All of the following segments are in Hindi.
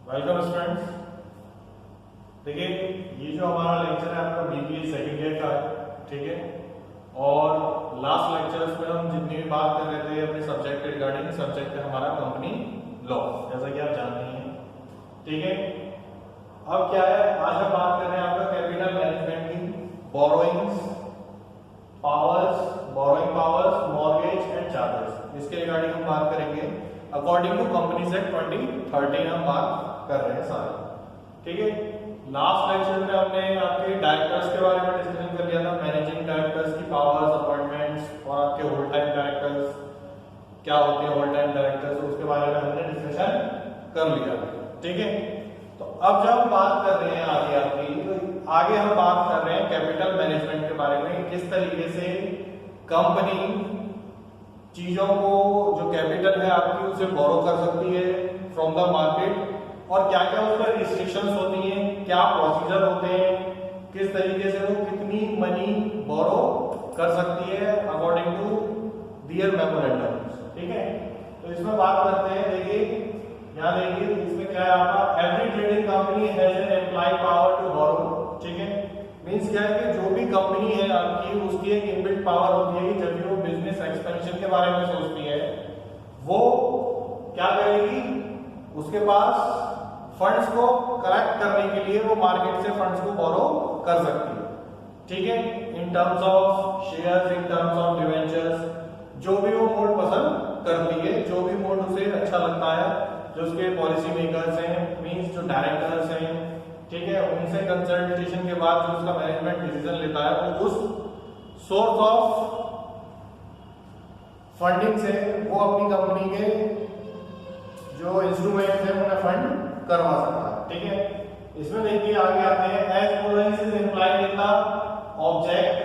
Welcome students. देखिए, ये जो हमारा लेक्चर है आपका बीबीए सेकंड ईयर का है, ठीक है। और लास्ट लेक्चर्स में हम जितनी भी बात कर रहे थे अपने सब्जेक्ट के रिगार्डिंग, सब्जेक्ट है हमारा कंपनी लॉ, जैसा कि आप जानते हैं, ठीक है। अब क्या है, आज हम बात कर रहे हैं आपका कैपिटल मैनेजमेंट की, borrowings, borrowing powers, mortgage and charges, इसके रिगार्डिंग हम बात करेंगे। अकॉर्डिंग टू कंपनीज एक्ट 2013 हम बात कर रहे हैं सारे, ठीक है। लास्ट लेक्चर में हमने आपके डायरेक्टर्स के बारे में डिस्कशन कर लिया था, मैनेजिंग डायरेक्टर्स की पावर्स, अपॉइंटमेंट्स और आपके होल टाइम डायरेक्टर्स क्या होते हैं, होल टाइम डायरेक्टर्स, उसके बारे में हमने डिस्कशन कर लिया, ठीक है। तो अब जब हम बात कर रहे हैं आगे आपकी, तो आगे हम बात कर रहे हैं कैपिटल मैनेजमेंट के बारे में, किस तरीके से कंपनी चीजों को, जो कैपिटल है आपकी, उसे बोरो कर सकती है फ्रॉम द मार्केट, और क्या क्या उस पर रिस्ट्रिक्शंस होती हैं, क्या प्रोसीजर होते हैं, किस तरीके से वो कितनी मनी बोरो कर सकती है अकॉर्डिंग टू दियर मेमोरेंडम, ठीक है। तो इसमें बात करते हैं, देखिए यहाँ देखिए इसमें क्या है आपका, every trading company has an employ power to borrow, ठीक है। मींस क्या है कि जो भी कंपनी है आपकी, उसकी एक इनबिल्ट पावर होती है कि जब भी वो बिजनेस एक्सपेंशन के बारे में सोचती है, वो क्या करेगी, उसके पास फंड्स को कलेक्ट करने के लिए वो मार्केट से फंड्स को बोरो कर सकती है, ठीक है। In terms of shares, in terms of debentures, जो भी वो मोड पसंद करती है, जो भी मोड उसे अच्छा लगता है, जो उसके पॉलिसी मेकर्स हैं, मींस जो डायरेक्टर्स हैं, ठीक है, उनसे कंसल्टेशन के बाद जो उसका मैनेजमेंट डिसीजन लेता है, वो उस सोर्स ऑफ फंडिंग से वो अपनी कंपनी के जो इंस्ट्रूमेंट्स हैं उन्हें फंड करवा सकता है, ठीक है। इसमें देखिए आगे आते हैं, as borrowings is implied in the object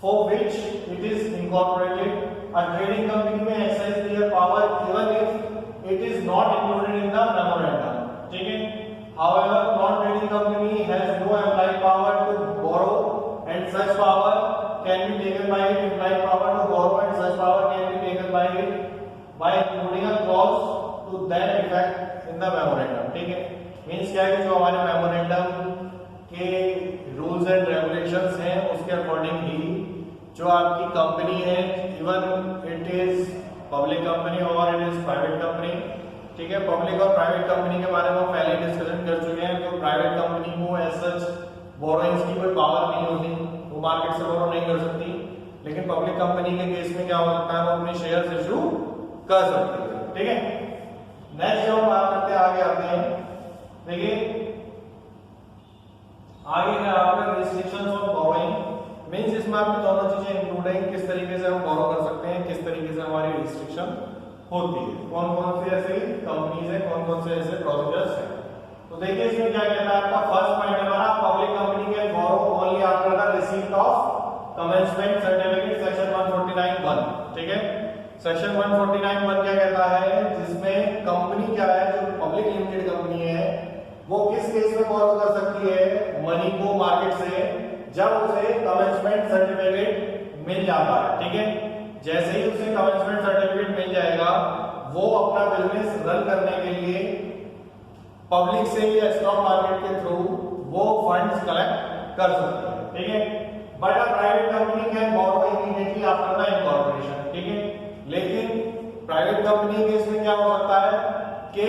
for which it is incorporated, a trading company में exercise their power even if it is not included in the memorandum, ठीक है। However, non-trading company has no implied power to borrow, and such power can be taken by it. Implied power to borrow and such power can be taken by it by including a clause to that effect in the memorandum, ठीक है। मीन्स क्या है कि जो हमारे मेमोरेंडम के रूल्स एंड रेगुलेशंस हैं, उसके अकॉर्डिंग ही जो आपकी कंपनी है, even it is public company और इट इज प्राइवेट कंपनी, ठीक है। पब्लिक और प्राइवेट कंपनी के बारे में हम पहले डिस्कशन कर चुके हैं। तो प्राइवेट कंपनी को एज सच बोरोइंग्स की कोई पावर नहीं होती, वो मार्केट से बोरो नहीं कर सकती, लेकिन पब्लिक कंपनी के केस में क्या हो सकता है, वो अपने शेयर्स इशू कर सकती है, ठीक है। नेक्स्ट जो हम बात करते हैं, आगे आते हैं, देखिए आगे है आपका रिस्ट्रिक्शंस ऑफ बोरोइंग। मींस इसमें आपकी दोनों चीजें इंक्लूड है, किस तरीके से हम बोरो कर सकते हैं, किस तरीके से हमारी रिस्ट्रिक्शन होती है, कौन कौन से ऐसे कंपनीज है, कौन कौन से ऐसे प्रोसीजर्स है। तो देखिए इसमें क्या कहता है आपका, फर्स्ट पॉइंट हमारा, public company can borrow only after the receipt of commencement certificate, section 149(1), ठीक है। सेक्शन 149(1) क्या कहता है, जिसमें कंपनी क्या है, जो पब्लिक लिमिटेड कंपनी है, वो किस केस में बोरो कर सकती है मनी को मार्केट से, जब उसे कमेंसमेंट सर्टिफिकेट मिल जाता है, ठीक है। जैसे ही उसे कमेंसमेंट सर्टिफिकेट मिल जाएगा, वो अपना बिजनेस रन करने के लिए पब्लिक से या स्टॉक मार्केट के थ्रू वो फंड्स कलेक्ट कर सकते हैं, ठीक है। But a private company can borrow immediately after the incorporation, ठीक है। लेकिन प्राइवेट कंपनी के इसमें क्या हो सकता है कि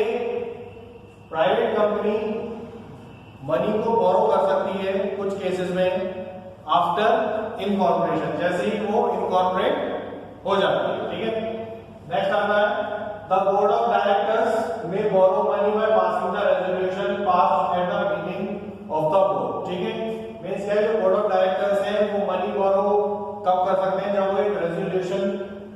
प्राइवेट कंपनी मनी को बोरो कर सकती है कुछ केसेस में आफ्टर इनकॉर्पोरेशन, जैसे ही वो इनकॉर्पोरेट हो जाती है, ठीक है। नेक्स्ट आता है, द बोर्ड ऑफ डायरेक्टर्स में borrow money by passing the resolution pass at the meeting of the board, ठीक है। मींस क्या है, जो बोर्ड ऑफ डायरेक्टर्स है वो मनी बोरो कब कर सकते हैं, जब वो एक रेजोल्यूशन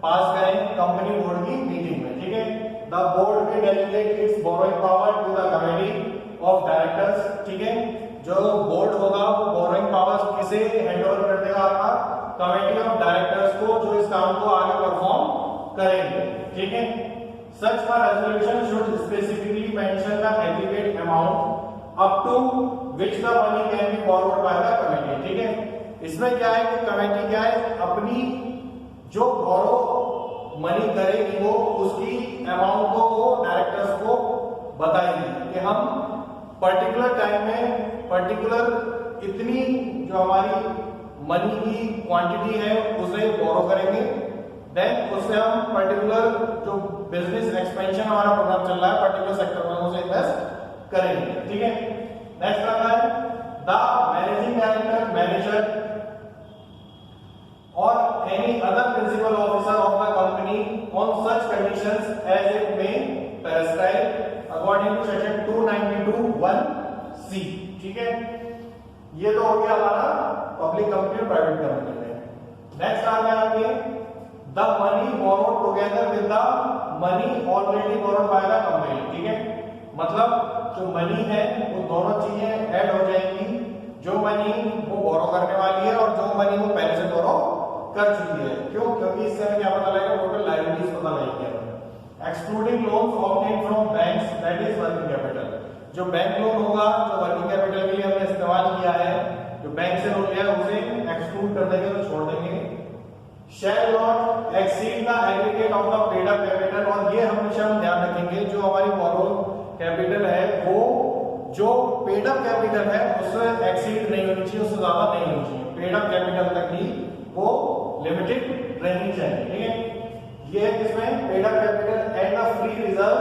पास करें कंपनी बोर्ड की मीटिंग में, ठीक है। द बोर्ड में delegate its borrowing power to the committee of directors, ठीक है। जो बोर्ड होगा वो बोरोइंग पावर्स किसे हैंडओवर कर देगा, आपका कमेटी ऑफ डायरेक्टर्स को, जो इस काम को आगे परफॉर्म करेंगे, ठीक है। सच का resolution should specifically mention the aggregate amount up to which the money can be borrowed by the committee, ठीक है। इसमें क्या है कि कमेटी क्या है, अपनी जो बोरो मनी करेगी वो उसकी अमाउंट को वो डायरेक्टर्स को बताएगी, कि हम पर्टिकुलर टाइम में पर्टिकुलर इतनी जो हमारी मनी की क्वांटिटी है उसे बोरो करेंगे, देन उससे हम पर्टिकुलर जो बिजनेस एक्सपेंशन हमारा प्रोग्राम चल रहा है पर्टिकुलर सेक्टर में उसे इन्वेस्ट करेंगे। ठीक है, नेक्स्ट आता है the managing director, manager or any other principal officer of the company on such conditions as it may prescribe according to section 292(1)(c). ठीक है, ये तो हो गया हमारा पब्लिक कंपनी और प्राइवेट कंपनी में। नेक्स्ट आ गया आगे the money borrowed together with the money already borrowed by the company. ठीक है, मतलब जो मनी है वो दोनों चीजें ऐड हो जाएंगी, जो मनी वो बोरो करने वाली है और जो मनी वो पहले से बोरो कर चुकी है। क्यों? क्योंकि इससे हमें क्या पता लगेगा, टोटल लायबिलिटीज पता लगेगी। Excluding loans obtained from banks that is working capital, जो बैंक लोन होगा जो वर्किंग कैपिटल के लिए हमने इस्तेमाल किया है, जो बैंक से लोन लिया है उसे एक्सक्लूड कर देंगे, तो छोड़ देंगे। Shall not exceed the aggregate of the paid up capital, और ये हमेशा हम ध्यान रखेंगे जो हमारी बोरो कैपिटल है वो जो पेड अप कैपिटल है उससे एक्सीड नहीं होनी चाहिए, उससे ज्यादा नहीं होनी चाहिए। पेड अप कैपिटल तक ही वो लिमिटेड रहनी चाहिए। ठीक है, ये है किसमें paid up capital and the free reserve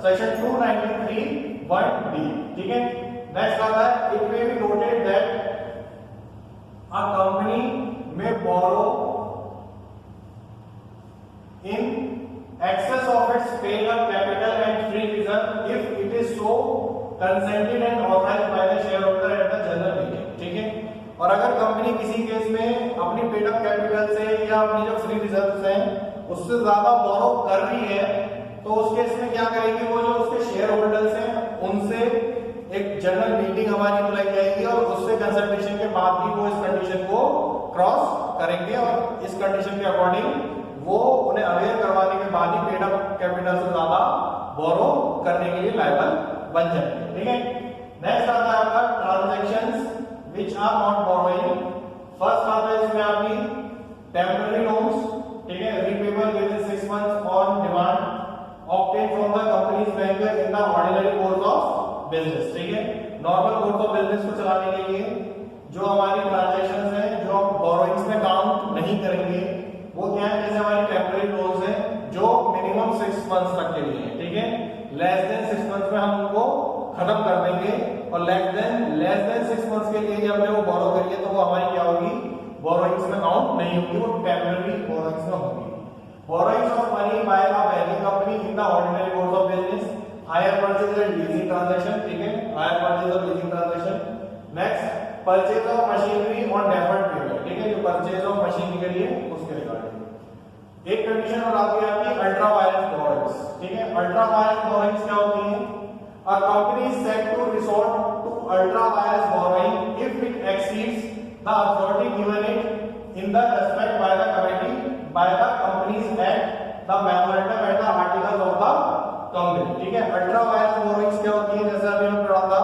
section 293(1)(d). ठीक है, नेक्स्ट आता है it may be noted that a company में बोरो इन excess of its paid up capital and free reserve if it is so consented and authorized by the shareholder at the general meeting। ठीक है, और अगर कंपनी किसी केस में अपनी पेड अप कैपिटल से या अपनी जो फ्री रिजर्व्स हैं उससे ज्यादा बोरो कर रही है, तो उस केस में क्या करेगी, वो जो उसके शेयर होल्डर्स हैं उनसे एक जनरल मीटिंग हमारी बुलाई जाएगी और उससे कंसल्टेशन के बाद ही वो इस कंडीशन को क्रॉस करेंगे और इस कंडीशन के अकॉर्डिंग वो उन्हें अवेयर करवाने के बाद ही पेड अप कैपिटल से ज्यादा बोरो करने के लिए लायबल बन जाएंगे। ठीक है, नेक्स्ट आता है आपका transactions which are not borrowing. First आता है इसमें आपकी टेम्पररी लोन्स। ठीक है, repayable within 6 months on demand obtain from the companies banker in the ordinary course of business. ठीक है, नॉर्मल कोर्स ऑफ बिजनेस को चलाने के लिए जो हमारी ट्रांजैक्शंस हैं जो हम बोरोइंग्स में काउंट नहीं करेंगे वो क्या है, जैसे हमारी टेम्पररी लोन्स हैं जो मिनिमम 6 मंथ्स तक के लिए है। ठीक है, लेस देन 6 मंथ्स में हम उनको खत्म कर देंगे और लेस देन 6 मंथ्स के लिए जब हमने वो बोरो करिए तो वो हमारी क्या होगी, बोरोइंग्स में काउंट नहीं होगी, वो टेम्पररी बोरोइंग्स में होगी। Borrowings of money by a banking company in the ordinary course of business, hire purchase and leasing transaction. ठीक है, हायर परचेज और leasing transaction. Next purchase of machinery on deferred payment. ठीक है, जो परचेज ऑफ मशीनरी के लिए उसके रिगार्डिंग एक कंडीशन और आती है आपकी अल्ट्रा वायलेंस बोरोइंग्स। ठीक है, अल्ट्रा वायलेंस बोरोइंग्स क्या होती है, a company is set to resort to ultra violence borrowing if it exceeds the authority given it in the respect by the committee by the companies act the memorandum and the articles of the company. ठीक है, अल्ट्रा वायलेंस बोरोइंग्स क्या होती है, जैसे अभी हमने पढ़ा था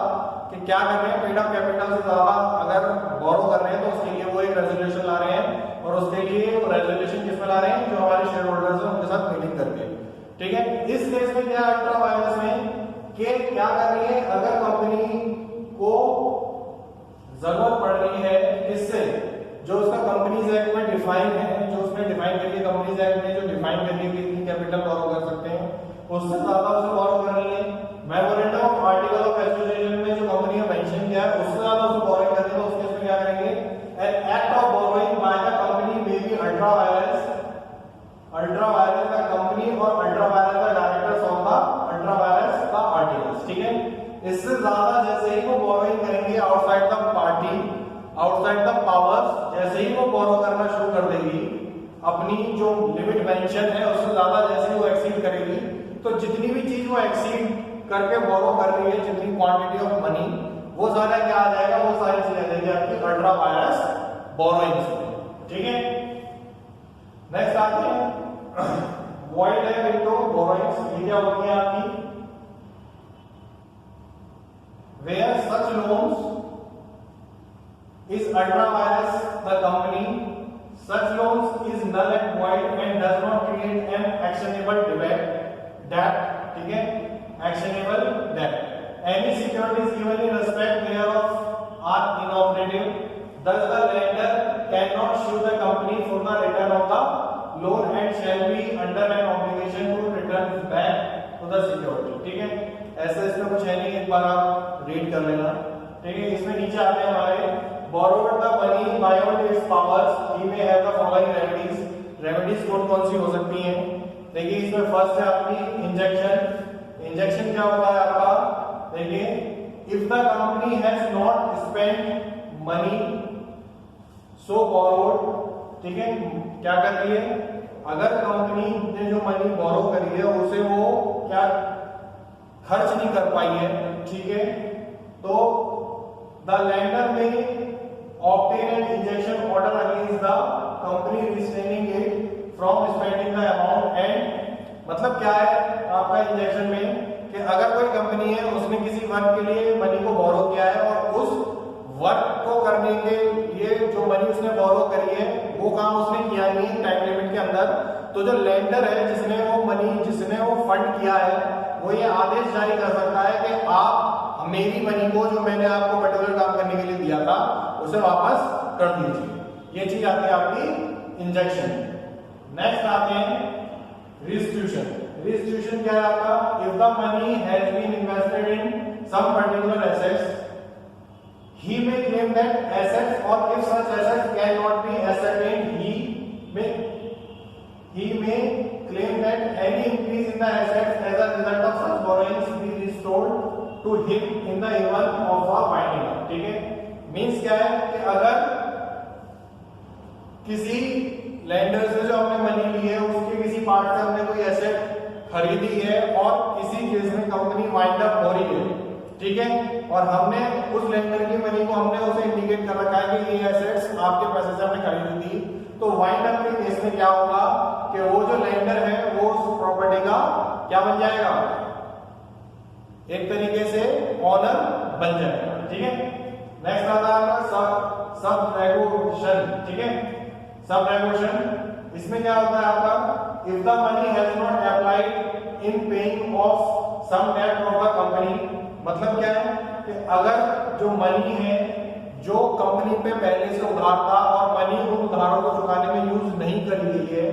कि क्या कर रहे हैं, पेड अप कैपिटल से ज्यादा अगर बोरो कर रहे हैं तो उसके लिए वो एक रेजोल्यूशन ला रहे हैं और उसके लिए वो रेजोल्यूशन किसमें ला रहे हैं, जो हमारे शेयर होल्डर्स हैं उनके साथ मीटिंग करके। ठीक है, इस केस में क्या अल्ट्रा वायलेंस में कि क्या कर रही है, अगर कंपनी को जरूरत पड़ रही है इससे जो उसका कंपनीज एक्ट में डिफाइन है, जो उसने डिफाइन करके कंपनीज एक्ट में जो डिफाइन करके कितनी कैपिटल बोरो कर सकते हैं उससे ज्यादा उसे बोरो कर रही है। Memorandum of article of association में जो कंपनी ने मेंशन किया है उससे ज्यादा उसे बोरोइंग करनी है, तो उस केस में क्या करेंगे, an act of borrowing by the company may be ultra violence the company और ultra violence the directors of the ultra violence the articles. ठीक है, इससे ज्यादा जैसे ही वो बोरोइंग करेंगे outside the party, outside the powers, जैसे ही वो बोरो करना शुरू कर देगी अपनी जो लिमिट मेंशन है उससे ज्यादा जैसे ही वो एक्सीड करेगी, तो जितनी भी चीज वो एक्सीड करके बोरो कर रही है, जितनी क्वांटिटी ऑफ मनी, वो सारा क्या आ जाएगा, वो सारी चीजें आ जाएगी आपकी अल्ट्रा वायलेंस बोरोइंग्स में। ठीक है, नेक्स्ट आते हैं वॉइड है विंडो बोरोइंग्स। ये क्या होती है आपकी, where such loans is ultra violence the company, such loans is null and void and does not create an actionable debt। ठीक है, actionable debt any securities given in respect thereof are inoperative, thus the lender cannot sue the company for the return of the loan and shall be under an obligation to return back to the security। ठीक है, ऐसा इसमें कुछ है नहीं, एक बार आप रीड कर लेना। ठीक है, इसमें नीचे आते हैं हमारे borrower the money beyond its powers, he may have the following remedies। Remedies कौन सी हो सकती हैं? देखिए इसमें फर्स्ट है आपकी इंजेक्शन। इंजेक्शन क्या होता है आपका? देखिए if the company has not spent money so borrowed, ठीक है, क्या कर रही है? अगर कंपनी ने जो मनी बोरो करी है उसे वो क्या खर्च नहीं कर पाई है, ठीक है, तो द लेंडर में obtain an injunction order against the company restraining it from spending the amount and मतलब क्या है आपका इंजेक्शन में कि अगर कोई कंपनी है उसने किसी वर्क के लिए मनी को बोरो किया है और उस वर्क को करने के लिए जो मनी उसने बोरो करी है वो काम उसने किया नहीं है टाइम लिमिट के अंदर, तो जो लेंडर है जिसने वो फंड किया है वो ये आदेश जारी कर सकता है कि आप मेरी मनी को जो मैंने आपको पर्टिकुलर काम करने के लिए दिया था उसे वापस कर दीजिए। ये चीज आती है आपकी इंजेक्शन। नेक्स्ट आते हैं रिस्टिट्यूशन। रिस्टिट्यूशन क्या है आपका? If the money has been invested in some particular assets he may claim that assets, or if such assets cannot be ascertained he may claim that any increase in the assets as a result of such borrowings be restored to him in the event of a winding up। ठीक है, मीन्स क्या है कि अगर किसी लैंडर से जो हमने मनी ली है उसके किसी पार्ट से हमने कोई एसेट खरीदी है और किसी केस में कंपनी वाइंड अप हो रही है, ठीक है, और हमने उस लेंडर की मनी को हमने उसे इंडिकेट कर रखा है कि ये एसेट्स आपके पैसे से हमने खरीदी थी, तो वाइंड अप के केस में क्या होगा कि वो जो लेंडर है वो उस प्रॉपर्टी का क्या बन जाएगा? एक तरीके से ऑनर बन जाएगा। ठीक है, नेक्स्ट आता है आपका सबरेगोशन। ठीक है, सबरेगोशन इसमें क्या होता है आपका? If the money has not applied in paying off some debt of the company, मतलब क्या है कि अगर जो मनी है जो कंपनी पे पहले से उधार था और मनी उन उधारों को चुकाने में यूज नहीं करी गई है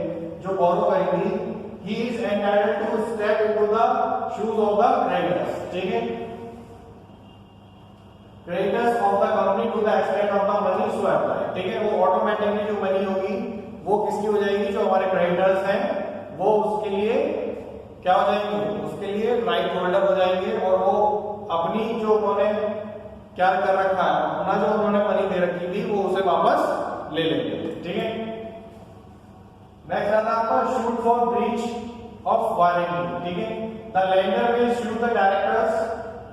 जो बोरो करी थी, he is entitled to step into the shoes of the creditors। ठीक है, creditors of the company to the extent of the money so applied। ठीक है, वो ऑटोमेटिकली जो मनी होगी वो किसकी हो जाएगी? जो हमारे क्रेडिटर्स हैं वो उसके लिए क्या हो जाएंगे? उसके लिए राइट होल्डर हो जाएंगे और वो अपनी जो उन्होंने क्या कर रखा है, अपना जो उन्होंने मनी दे रखी थी वो उसे वापस ले लेंगे। ठीक है, नेक्स्ट आता है आपका shoot for breach of warranty. ठीक है, the lender will shoe the directors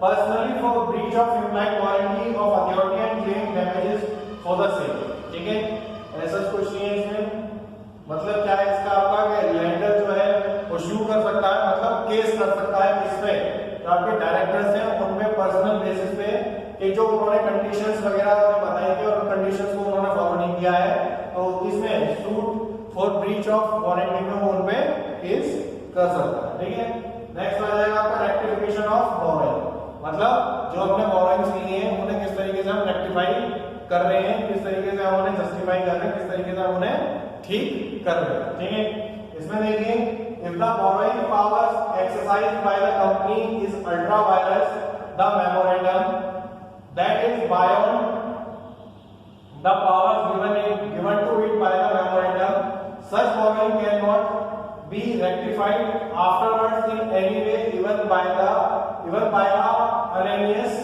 personally for breach of implied warranty of authority and claim damages for the same. ठीक है, ऐसा कुछ नहीं है इसमें, मतलब क्या है इसका आपका कि लेंडर जो है वो शू कर सकता है, मतलब केस कर सकता है किसपे? जो आपके डायरेक्टर्स हैं उनमें पर्सनल बेसिस पे कि जो उन्होंने कंडीशंस वगैरह बताई थी और उन कंडीशंस को उन्होंने फॉलो नहीं किया है, तो इसमें suit for breach of warranty में वो उनपे केस कर सकता है। ठीक है, नेक्स्ट आ जाएगा आपका रेक्टिफिकेशन ऑफ बोरोइंग, मतलब जो हमने बोरोइंग्स ली हैं उन्हें किस तरीके से हम रेक्टिफाई कर रहे हैं, किस तरीके से हम उन्हें जस्टिफाई कर रहे हैं, किस तरीके से हम उन्हें ठीक कर रहे हैं। ठीक है, इसमें देखिए if the borrowing powers exercised by the company is ultra vires the memorandum that is beyond the powers given to it by the memorandum, such borrowing cannot be rectified afterwards in any way even by a unanimous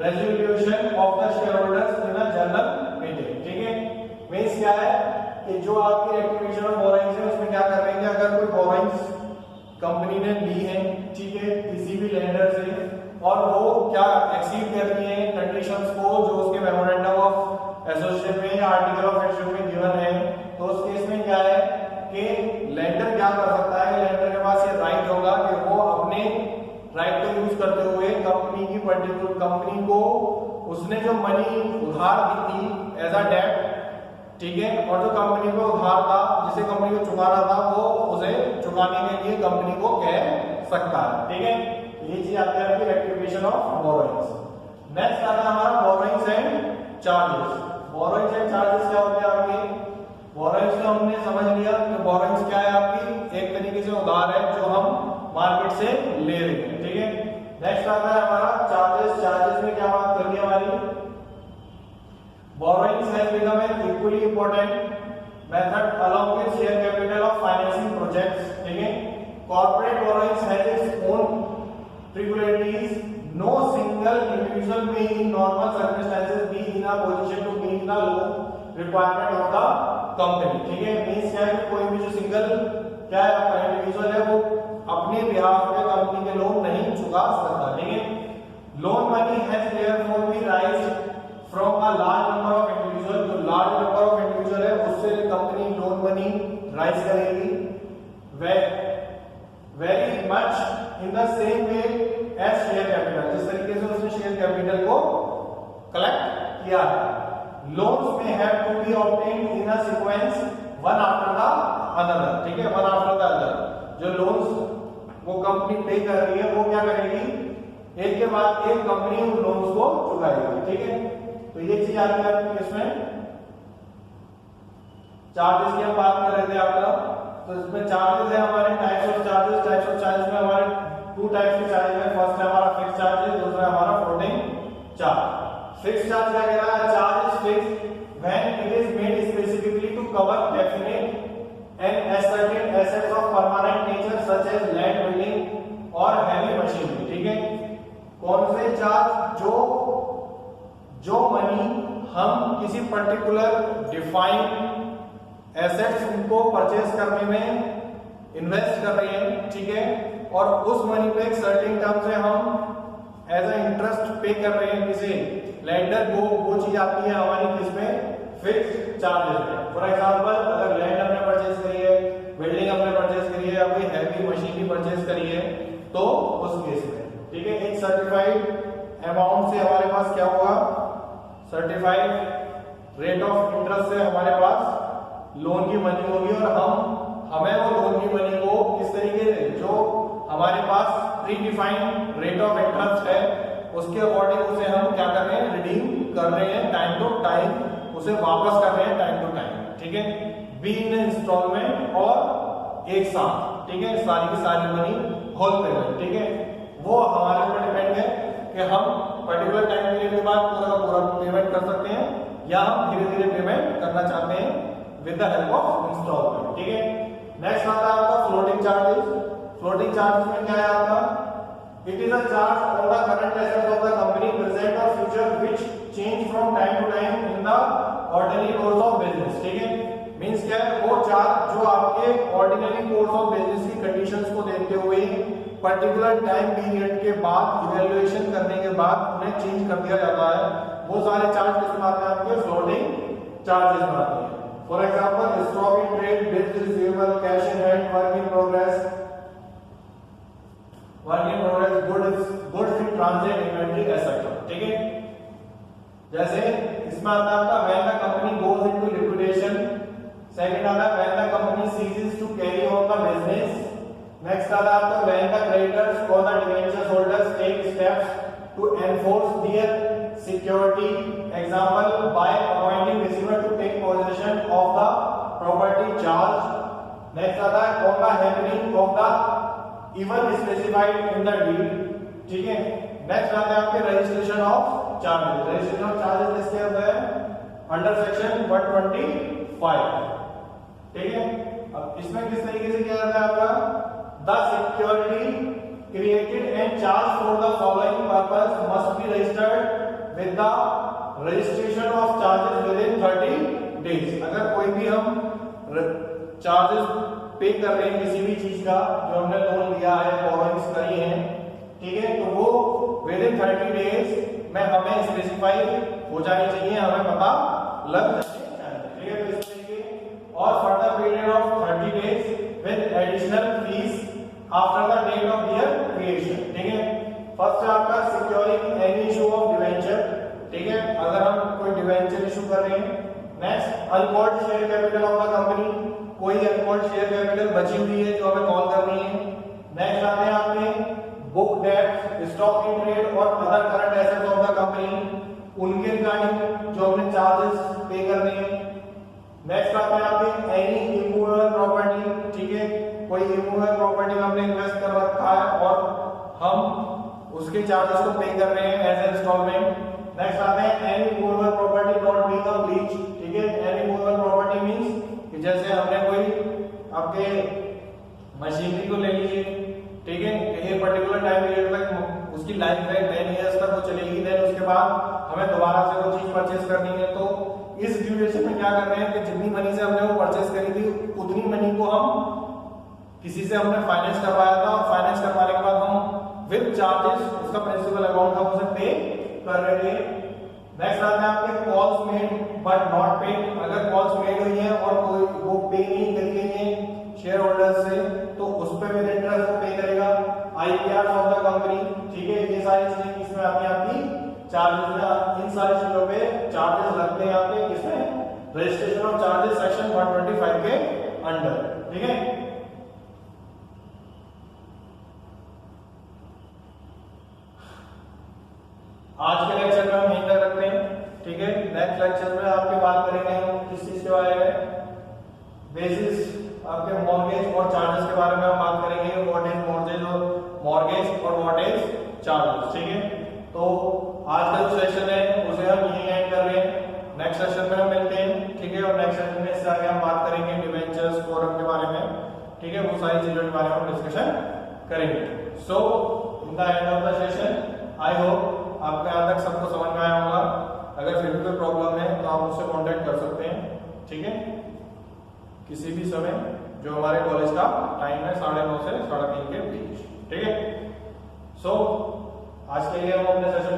resolution of the shareholders in a general meeting। ठीक है, मीन्स क्या है कि जो आपकी रेक्टिफिकेशन ऑफ बोरोइंग्स है उसमें क्या कर रहे हैं, अगर कोई बोरोइंग्स कंपनी ने ली है, ठीक है, किसी भी लेंडर से, और वो क्या एक्सीड करती है कंडीशंस को जो उसके मेमोरेंडम ऑफ एसोसिएशन में या आर्टिकल ऑफ एसोसिएशन में गिवन है, तो उस केस में क्या है कि लेंडर क्या कर सकता है? लेंडर के पास ये राइट होगा कि वो अपने राइट को यूज करते हुए कंपनी की पर्टिकुलर कंपनी को उसने जो मनी उधार दी थी एज अ डेट, ठीक है, और जो कंपनी को उधार था जिसे कंपनी को चुकाना था वो उसे चुकाने के लिए कंपनी को कह सकता है। ठीक है, ये चीज आती है आपकी रेक्टिफिकेशन ऑफ बोरोइंग्स। नेक्स्ट आता है हमारा borrowings and charges. Borrowings and charges क्या होते हैं आपके? बोरोइंग्स को हमने समझ लिया कि बोरोइंग्स क्या है आपकी, एक तरीके से उधार है जो हम मार्केट से ले रहे हैं, ठीक है। नेक्स्ट आता है हमारा चार्जेस। चार्जेस में क्या बात करनी है हमारी? Borrowings has become an equally important method along with share capital of financing projects, ठीक है। Corporate borrowings has its own peculiarities. No single individual may in normal circumstances be in a position to meet the loan requirement of the company, ठीक है। मींस क्या है कि कोई भी जो सिंगल क्या है आपका इंडिविजुअल है वो अपने बिहाफ पे कंपनी के लोन नहीं चुका सकता, ठीक है। Loan money has therefore be raised from a large number of individual. जो लार्ज नंबर ऑफ इंडिविजुअल है उससे कंपनी लोन मनी राइज करेगी। Very much in the same way as share capital, जिस तरीके से उसने शेयर कैपिटल को कलेक्ट किया है। लोन्स में have to be obtained in a sequence one after the another, ठीक है, वन आफ्टर द अदर। जो लोन्स वो कंपनी पे कर रही है वो क्या करेगी, एक के बाद एक कंपनी उन लोन्स को चुकाएगी, ठीक है। तो ये चीज आती है इसमें। चार्जेस की हम बात कर रहे थे आपका, तो इसमें चार्जेस है हमारे types of charges. Types of charges में हमारे टू टाइप्स के चार्जेस है। फर्स्ट है हमारा फिक्स चार्जेस, दूसरा है हमारा फ्लोटिंग चार्ज। फिक्स चार्ज क्या कह रहा है? Charge is fixed when it is made specifically to cover definite and ascertain assets of permanent nature such as land, building और हेवी मशीनरी, ठीक है। कौन से चार्ज? जो मनी हम किसी पर्टिकुलर डिफाइंड एसेट्स को परचेज करने में इन्वेस्ट कर रहे हैं, ठीक है, और उस मनी पे एक सर्टेन टर्म से हम एज अ इंटरेस्ट पे कर रहे हैं किसी लैंडर को, वो चीज आती है हमारी किसमें? फिक्स्ड चार्जेस में। फॉर एग्जांपल अगर लैंड हमने परचेज करी है, बिल्डिंग हमने परचेज करी है या कोई हैवी मशीनरी परचेज करी है, तो उस केस में, ठीक है, एक सर्टिफाइड अमाउंट से हमारे पास क्या होगा? सर्टिफाइड रेट ऑफ इंटरेस्ट से हमारे पास लोन की मनी होगी और हमें वो लोन की मनी को किस तरीके से, जो हमारे पास predefined rate of interest है उसके अकॉर्डिंग उसे हम क्या कर रहे हैं? रिडीम कर रहे हैं टाइम टू टाइम, उसे वापस कर रहे हैं टाइम टू टाइम, ठीक है। बी इन इंस्टॉलमेंट और एक साथ, ठीक है, सारी की सारी मनी होल पेमेंट, ठीक है। वो हमारे ऊपर डिपेंड है कि हम पर्टिकुलर टाइम पीरियड के बाद पूरा का पूरा पेमेंट कर सकते हैं या हम धीरे धीरे पेमेंट करना चाहते हैं with the help of instalment, ठीक है। नेक्स्ट आता है आपका फ्लोटिंग चार्जेस। फ्लोटिंग चार्जेस में क्या है आपका? It is a charge on the current assets of the company present और future which change from time to time in the ordinary course of business, ठीक है। मींस क्या है? वो चार्ज जो आपके ऑर्डिनरी कोर्स ऑफ बिजनेस की कंडीशंस को देखते हुए पर्टिकुलर टाइम पीरियड के बाद इवैल्यूएशन करने के बाद उन्हें चेंज कर दिया जाता है। वो सारे चार्ज किसमें आते हैं? आपके फ्लोटिंग चार्जेस में आते हैं। For example stock in trade, bills receivable, cash in hand, work in progress, goods in transit, inventory etcetera, ठीक है। जैसे इसमें आता है आपका when the company goes into liquidation. Second आता है when the company ceases to carry on the business. Next आता है आपका व्हेन द क्रेडिटर्स और the debenture holders take steps to enforce their security, example by appointing receiver to take possession of the property charge. Next आता है on the happening of the even specified in the deed, ठीक है। नेक्स्ट आता है आपके registration of charges. Registration of charges किसके अंदर है? अंडर सेक्शन 125, ठीक है। अब इसमें किस तरीके से किया जाता है आपका? The security created and charged for the following purpose must be registered with the registration of charges within 30 days। अगर कोई भी हम चार्जेस पे कर रहे हैं किसी भी चीज का, जो हमने लोन लिया है, बोरोइंग्स करी है, ठीक है, तो वो विदिन 30 डेज में हमें स्पेसिफाई हो जानी चाहिए, हमें पता लग जानी चाहिए, ठीक है। तो इस तरीके और further period of 30 days with additional fees after the date of their creation, ठीक है। फर्स्ट है आपका securing any issue of debenture, ठीक है, अगर हम कोई डिवेंचर इशू कर रहे हैं। Next uncalled share capital of the company, कोई अनकॉल्ड शेयर कैपिटल बची हुई है जो हमें कॉल करनी है। नेक्स्ट आते हैं आपके book debt, stock in trade और other current assets of the company, उनके रिगार्डिंग जो हमने चार्जेस पे करने हैं। नेक्स्ट आता है आपके एनी इमूवेबल प्रॉपर्टी, ठीक है, कोई इमूवेबल प्रॉपर्टी में हमने इन्वेस्ट कर रखा है और हम उसके चार्जेस को पे कर रहे हैं एज इंस्टॉलमेंट। नेक्स्ट आते हैं any movable property not being a breach, ठीक है, एनी मूवेबल प्रॉपर्टी मींस कि जैसे हमने कोई आपके मशीनरी को ले लीजिए, ठीक है, ये पर्टिकुलर टाइम पीरियड तक उसकी लाइफ है 10 इयर्स तक वो चलेगी, देन उसके बाद हमें दोबारा से वो चीज परचेज करनी है, तो इस ड्यूरेशन में क्या कर रहे हैं कि जितनी मनी से हमने वो परचेज करी थी उतनी मनी को हम किसी से हमने फाइनेंस करवाया था और फाइनेंस करवाने के बाद हम विद चार्जेस उसका प्रिंसिपल अमाउंट हम उसे पे कर रहे हैं। नेक्स्ट आता है आपके calls made but not paid, अगर कॉल्स मेड हुई है और कोई वो पे नहीं करी गई है शेयर होल्डर्स से तो उस पे विद इंटरेस्ट वो पे करेगा। आईपीआर ऑफ द कंपनी, ठीक है, ये सारी चीजें इसमें आती है आपकी चार्जेस, इन सारी चीजों पे चार्जेस लगते हैं आपके किसमें, रजिस्ट्रेशन ऑफ चार्जेस सेक्शन 125 के अंडर, ठीक है। आज के लेक्चर में हम यहीं तक रखते हैं, ठीक है। नेक्स्ट लेक्चर में आपके बात करेंगे हम किस चीज के बारे में, बेसिस आपके मॉर्गेज और चार्जेस के बारे में हम बात करेंगे, व्हाट इज मॉर्गेज और व्हाट इज चार्जेस, ठीक है। तो आज का जो सेशन है उसे हम यहीं एंड कर रहे हैं, नेक्स्ट सेशन में हम मिलते हैं, ठीक है। और नेक्स्ट सेशन में इससे आगे हम बात करेंगे डिवेंचर्स फोरम के बारे में, ठीक है, वो सारी चीजों के बारे में हम डिस्कशन करेंगे। So in the end of the session I hope आपको यहाँ तक सबको समझ में आया होगा। अगर फिर भी कोई प्रॉब्लम है तो आप मुझसे कांटेक्ट कर सकते हैं, ठीक है, किसी भी समय, जो हमारे कॉलेज का टाइम है 9:30 से 3:30 के बीच, ठीक है। सो आज के लिए हम अपने सेशन